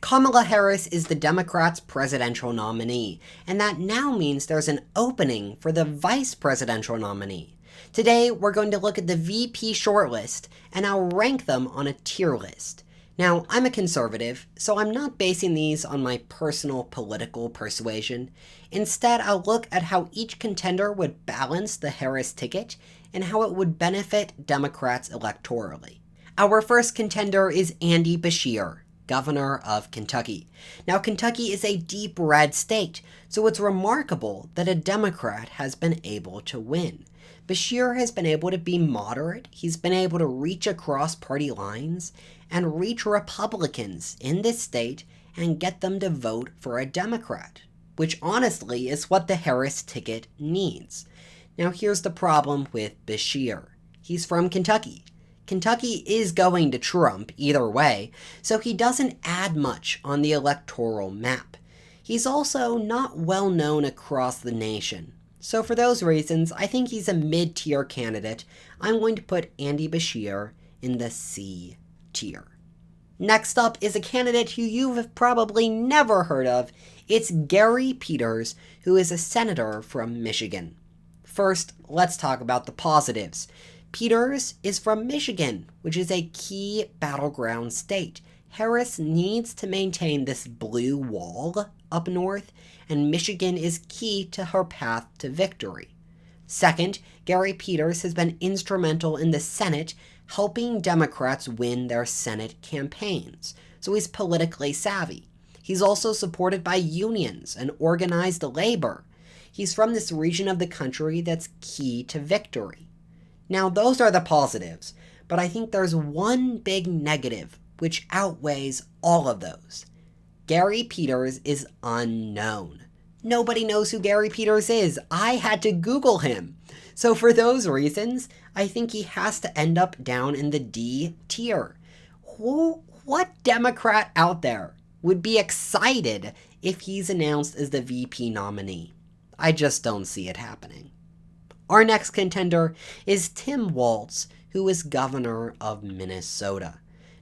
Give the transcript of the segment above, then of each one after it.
Kamala Harris is the Democrats' presidential nominee, and that now means there's an opening for the vice presidential nominee. Today, we're going to look at the VP shortlist, and I'll rank them on a tier list. Now, I'm a conservative, so I'm not basing these on my personal political persuasion. Instead, I'll look at how each contender would balance the Harris ticket and how it would benefit Democrats electorally. Our first contender is Andy Beshear, governor of Kentucky. Now, Kentucky is a deep red state, so it's remarkable that a Democrat has been able to win. Beshear has been able to be moderate, he's been able to reach across party lines and reach Republicans in this state and get them to vote for a Democrat, which honestly is what the Harris ticket needs. Now, here's the problem with Beshear. He's from Kentucky. Kentucky is going to Trump either way, so he doesn't add much on the electoral map. He's also not well known across the nation. So for those reasons, I think he's a mid-tier candidate. I'm going to put Andy Beshear in the C tier. Next up is a candidate who you've probably never heard of. It's Gary Peters, who is a senator from Michigan. First, let's talk about the positives. Peters is from Michigan, which is a key battleground state. Harris needs to maintain this blue wall up north, and Michigan is key to her path to victory. Second, Gary Peters has been instrumental in the Senate, helping Democrats win their Senate campaigns, so he's politically savvy. He's also supported by unions and organized labor. He's from this region of the country that's key to victory. Now, those are the positives, but I think there's one big negative which outweighs all of those. Gary Peters is unknown. Nobody knows who Gary Peters is. I had to Google him. So for those reasons, I think he has to end up down in the D tier. What Democrat out there would be excited if he's announced as the VP nominee? I just don't see it happening. Our next contender is Tim Walz, who is governor of Minnesota.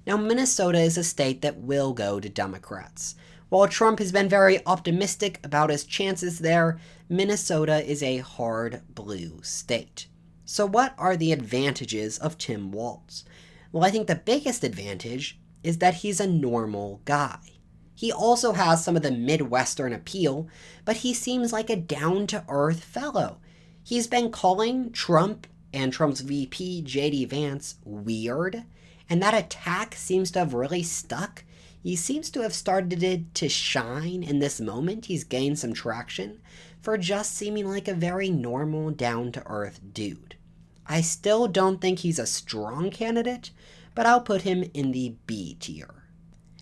Now, Minnesota is a state that will go to Democrats. While Trump has been very optimistic about his chances there, Minnesota is a hard blue state. So what are the advantages of Tim Walz? Well, I think the biggest advantage is that he's a normal guy. He also has some of the Midwestern appeal, but he seems like a down-to-earth fellow. He's been calling Trump and Trump's VP, J.D. Vance, weird, and that attack seems to have really stuck. He seems to have started to shine in this moment. He's gained some traction for just seeming like a very normal, down-to-earth dude. I still don't think he's a strong candidate, but I'll put him in the B tier.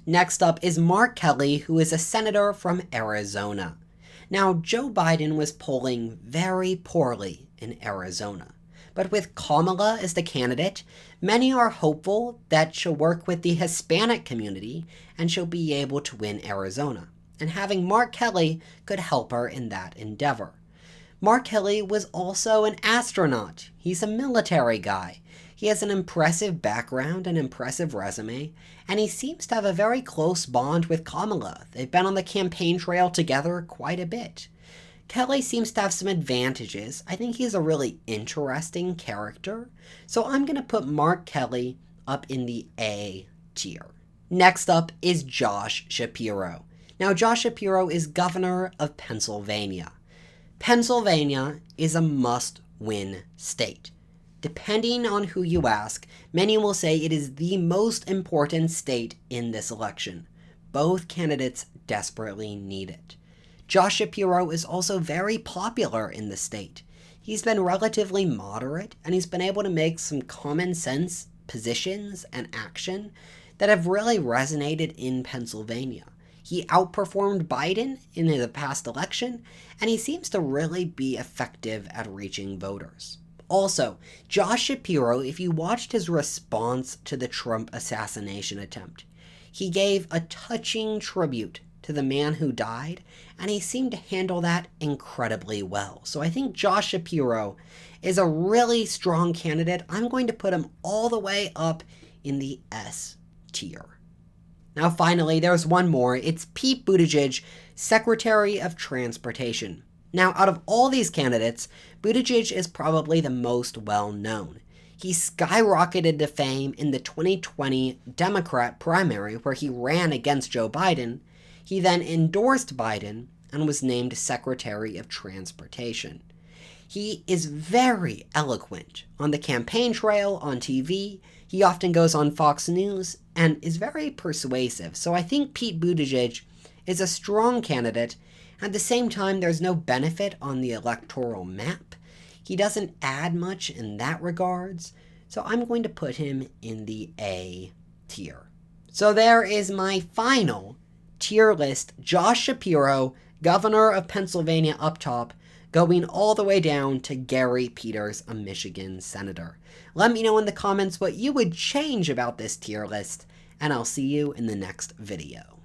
Next up is Mark Kelly, who is a senator from Arizona. Now, Joe Biden was polling very poorly in Arizona, but with Kamala as the candidate, many are hopeful that she'll work with the Hispanic community and she'll be able to win Arizona, and having Mark Kelly could help her in that endeavor. Mark Kelly was also an astronaut. He's a military guy. He has an impressive background, an impressive resume, and he seems to have a very close bond with Kamala. They've been on the campaign trail together quite a bit. Kelly seems to have some advantages. I think he's a really interesting character, so I'm going to put Mark Kelly up in the A tier. Next up is Josh Shapiro. Now, Josh Shapiro is governor of Pennsylvania. Pennsylvania is a must-win state. Depending on who you ask, many will say it is the most important state in this election. Both candidates desperately need it. Josh Shapiro is also very popular in the state. He's been relatively moderate, and he's been able to make some common sense positions and action that have really resonated in Pennsylvania. He outperformed Biden in the past election, and he seems to really be effective at reaching voters. Also, Josh Shapiro, if you watched his response to the Trump assassination attempt, he gave a touching tribute to the man who died, and he seemed to handle that incredibly well. So I think Josh Shapiro is a really strong candidate. I'm going to put him all the way up in the S tier. Now finally, there's one more. It's Pete Buttigieg, Secretary of Transportation. Now, out of all these candidates, Buttigieg is probably the most well-known. He skyrocketed to fame in the 2020 Democrat primary where he ran against Joe Biden. He then endorsed Biden and was named Secretary of Transportation. He is very eloquent on the campaign trail, on TV. He often goes on Fox News and is very persuasive. So I think Pete Buttigieg is a strong candidate. At the same time, there's no benefit on the electoral map. He doesn't add much in that regards. So I'm going to put him in the A tier. So there is my final tier list. Josh Shapiro, governor of Pennsylvania up top, going all the way down to Gary Peters, a Michigan senator. Let me know in the comments what you would change about this tier list, and I'll see you in the next video.